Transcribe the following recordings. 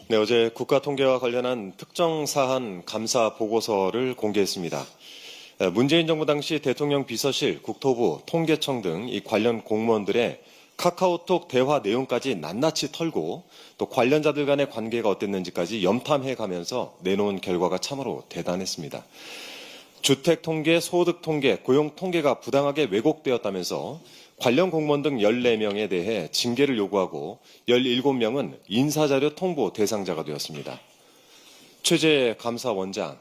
네, 어제 국가통계와 관련한 특정 사안 감사 보고서를 공개했습니다. 문재인 정부 당시 대통령 비서실, 국토부, 통계청 등 이 관련 공무원들의 카카오톡 대화 내용까지 낱낱이 털고 또 관련자들 간의 관계가 어땠는지까지 염탐해 가면서 내놓은 결과가 참으로 대단했습니다. 주택통계, 소득통계, 고용통계가 부당하게 왜곡되었다면서 관련 공무원 등 14명에 대해 징계를 요구하고 17명은 인사자료 통보 대상자가 되었습니다. 최재 감사원장,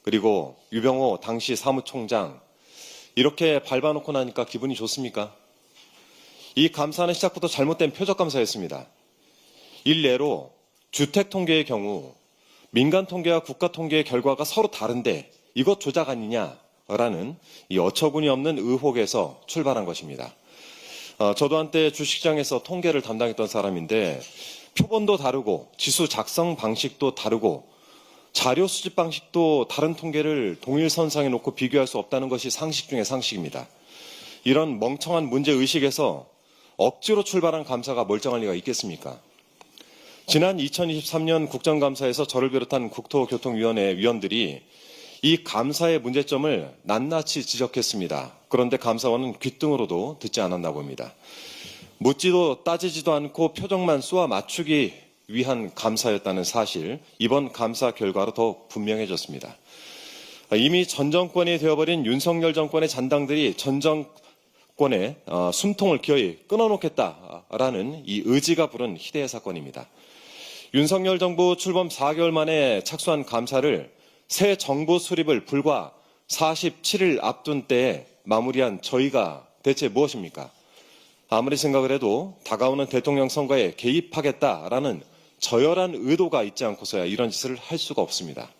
그리고 유병호 당시 사무총장, 이렇게 밟아놓고 나니까 기분이 좋습니까? 이 감사는 시작부터 잘못된 표적감사였습니다. 일례로 주택통계의 경우 민간통계와 국가통계의 결과가 서로 다른데 이것 조작 아니냐라는 이 어처구니 없는 의혹에서 출발한 것입니다. 저도 한때 주식시장에서 통계를 담당했던 사람인데 표본도 다르고 지수 작성 방식도 다르고 자료 수집 방식도 다른 통계를 동일선상에 놓고 비교할 수 없다는 것이 상식 중의 상식입니다. 이런 멍청한 문제의식에서 억지로 출발한 감사가 멀쩡할 리가 있겠습니까? 지난 2023년 국정감사에서 저를 비롯한 국토교통위원회 위원들이 이 감사의 문제점을 낱낱이 지적했습니다. 그런데 감사원은 귓등으로도 듣지 않았나 봅니다. 묻지도 따지지도 않고 표정만 쏘아 맞추기 위한 감사였다는 사실, 이번 감사 결과로 더욱 분명해졌습니다. 이미 전 정권이 되어버린 윤석열 정권의 잔당들이 전 정권의 숨통을 기어이 끊어놓겠다라는 이 의지가 부른 희대의 사건입니다. 윤석열 정부 출범 4개월 만에 착수한 감사를 새 정부 수립을 불과 47일 앞둔 때에 마무리한 저희가 대체 무엇입니까? 아무리 생각을 해도 다가오는 대통령 선거에 개입하겠다라는 저열한 의도가 있지 않고서야 이런 짓을 할 수가 없습니다.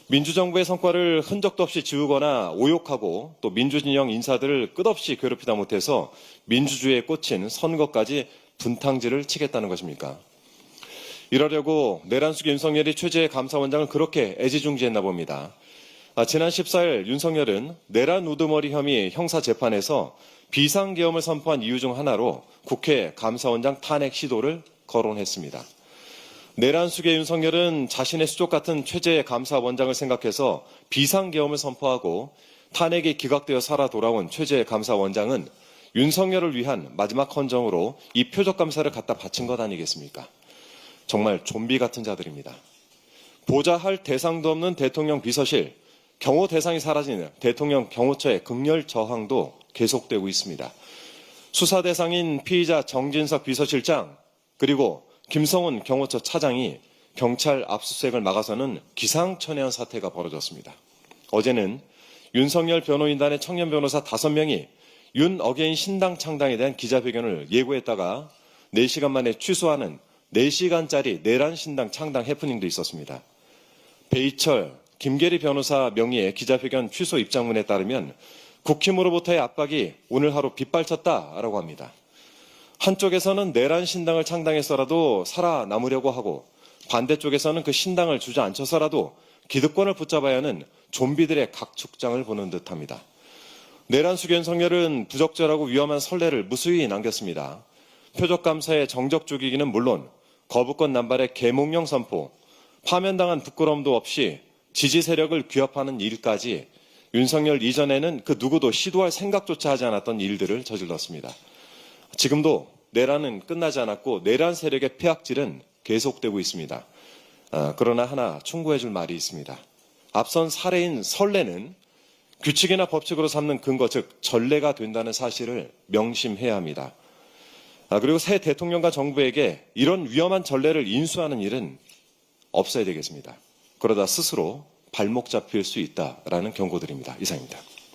민주정부의 성과를 흔적도 없이 지우거나 오욕하고 또 민주진영 인사들을 끝없이 괴롭히다 못해서 민주주의에 꽂힌 선거까지 분탕질을 치겠다는 것입니까? 이러려고 내란숙 윤석열이 최재 감사원장을 그렇게 애지중지했나 봅니다. 지난 14일 윤석열은 내란 우두머리 혐의 형사재판에서 비상계엄을 선포한 이유 중 하나로 국회 감사원장 탄핵 시도를 거론했습니다. 내란숙의 윤석열은 자신의 수족 같은 최재 감사원장을 생각해서 비상계엄을 선포하고 탄핵이 기각되어 살아 돌아온 최재 감사원장은 윤석열을 위한 마지막 헌정으로 이 표적감사를 갖다 바친 것 아니겠습니까? 정말 좀비 같은 자들입니다. 보좌할 대상도 없는 대통령 비서실, 경호 대상이 사라지는 대통령 경호처의 극렬 저항도 계속되고 있습니다. 수사 대상인 피의자 정진석 비서실장, 그리고 김성훈 경호처 차장이 경찰 압수수색을 막아서는 기상천외한 사태가 벌어졌습니다. 어제는 윤석열 변호인단의 청년 변호사 5명이 윤 어게인 신당 창당에 대한 기자회견을 예고했다가 4시간 만에 취소하는 4시간짜리 내란 신당 창당 해프닝도 있었습니다. 배이철, 김계리 변호사 명의의 기자회견 취소 입장문에 따르면 국힘으로부터의 압박이 오늘 하루 빗발쳤다라고 합니다. 한쪽에서는 내란 신당을 창당해서라도 살아남으려고 하고 반대쪽에서는 그 신당을 주저앉혀서라도 기득권을 붙잡아야 하는 좀비들의 각축장을 보는 듯합니다. 내란숙 윤석열은 부적절하고 위험한 선례를 무수히 남겼습니다. 표적감사의 정적 죽이기는 물론 거부권 남발의 계몽령 선포, 파면당한 부끄러움도 없이 지지 세력을 규합하는 일까지 윤석열 이전에는 그 누구도 시도할 생각조차 하지 않았던 일들을 저질렀습니다. 지금도 내란은 끝나지 않았고 내란 세력의 폐악질은 계속되고 있습니다. 그러나 하나 충고해 줄 말이 있습니다. 앞선 사례인 선례는 규칙이나 법칙으로 삼는 근거, 즉 전례가 된다는 사실을 명심해야 합니다. 그리고 새 대통령과 정부에게 이런 위험한 전례를 인수하는 일은 없어야 되겠습니다. 그러다 스스로 발목 잡힐 수 있다라는 경고드립니다. 이상입니다.